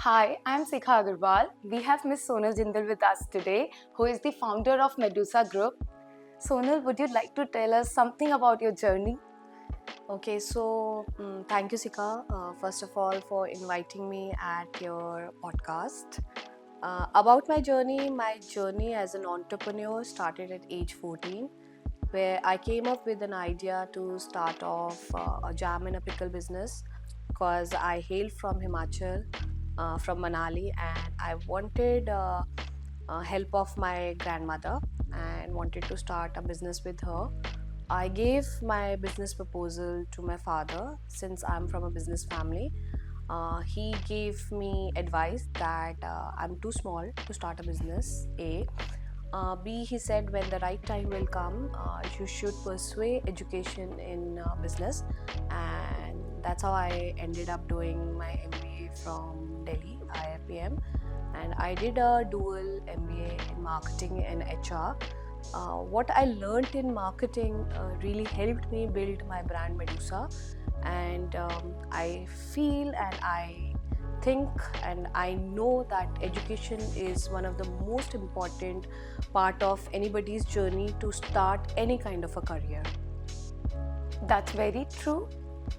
Hi, I'm Shikha Agarwal. We have Miss Sonal Jindal with us today, who is the founder of Medusa Group. Sonal, would you like to tell us something about your journey? Okay, so thank you, Sika, first of all, for inviting me at your podcast. About my journey as an entrepreneur started at age 14, where I came up with an idea to start off a jam and a pickle business because I hail from Himachal, from Manali, and I wanted help of my grandmother and wanted to start a business with her. I gave my business proposal to my father since I'm from a business family. He gave me advice that I'm too small to start a business. A. B. He said when the right time will come, you should pursue education in business, and that's how I ended up doing my MBA from Delhi IIPM, and I did a dual MBA in marketing and HR. What I learned in marketing really helped me build my brand Medusa, and I feel and I think and I know that education is one of the most important part of anybody's journey to start any kind of a career. That's very true.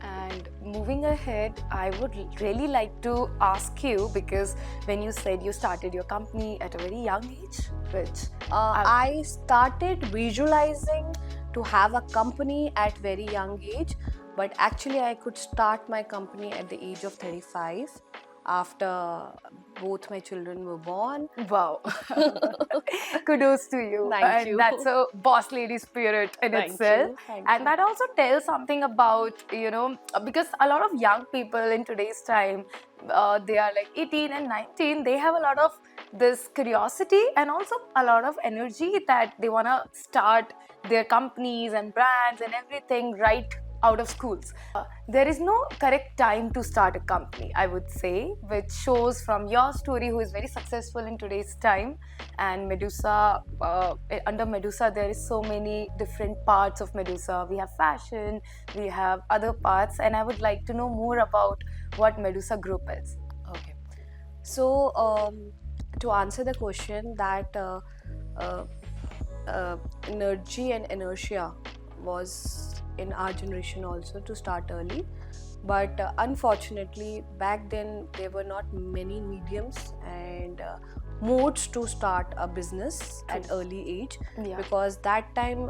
And moving ahead, I would really like to ask you because when you said you started your company at a very young age, which I started visualizing to have a company at very young age, but actually I could start my company at the age of 35 after both my children were born. wow, kudos to you. Thank And you. that's a boss lady spirit in Thank itself. you. Thank And you. that also tells something about, because a lot of young people in today's time, they are like 18 and 19, they have a lot of this curiosity and also a lot of energy that they want to start their companies and brands and everything right out of schools. There is no correct time to start a company, I would say, which shows from your story, who is very successful in today's time. And Medusa, under Medusa, there is so many different parts of Medusa. We have fashion, we have other parts, and I would like to know more about what Medusa Group is. Okay. So, to answer the question, that uh, energy and inertia was in our generation also to start early, but unfortunately back then there were not many mediums and modes to start a business at early age, Yeah. because that time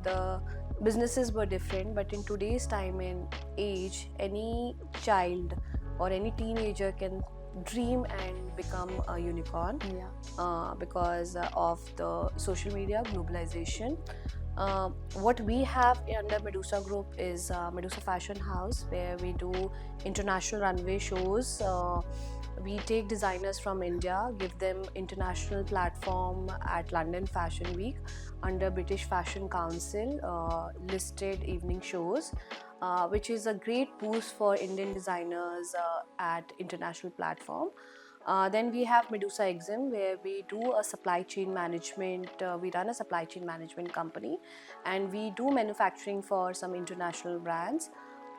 the businesses were different. But in today's time and age, any child or any teenager can dream and become a unicorn, Yeah. because of the social media globalization. What we have under Medusa Group is Medusa Fashion House, where we do international runway shows. We take designers from India, give them international platform at London Fashion Week under British Fashion Council, listed evening shows, which is a great boost for Indian designers at international platform. Then we have Medusa Exim, where we do a supply chain management. We run a supply chain management company, and we do manufacturing for some international brands.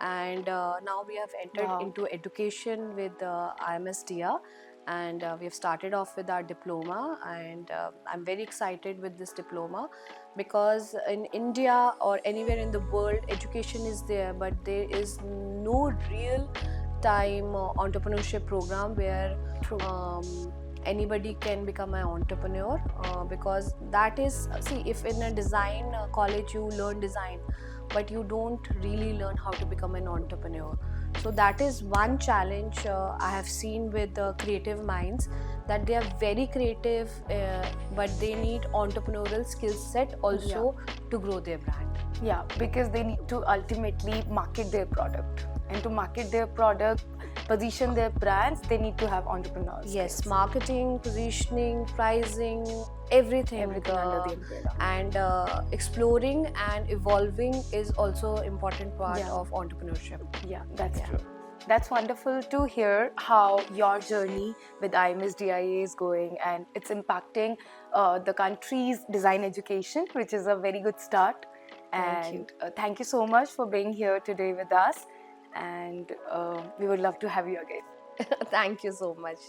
And now we have entered Wow. into education with IMS DIA, and we have started off with our diploma. And I'm very excited with this diploma, because in India or anywhere in the world, education is there, but there is no real time entrepreneurship program where anybody can become an entrepreneur, because that is, see, if in a design college you learn design, but you don't really learn how to become an entrepreneur. So that is one challenge I have seen with the creative minds, that they are very creative, but they need entrepreneurial skill set also to grow their brand. Yeah, because they need to ultimately market their product. And to market their product, position their brands, they need to have entrepreneurs. Yes, marketing, positioning, pricing, everything, Everything under the umbrella. and exploring and evolving is also important part Yeah. of entrepreneurship. Yeah, that's true. That's wonderful to hear how your journey with IMS DIA is going and it's impacting the country's design education, which is a very good start. Thank you. And thank you so much for being here today with us. And we would love to have you again. Thank you so much.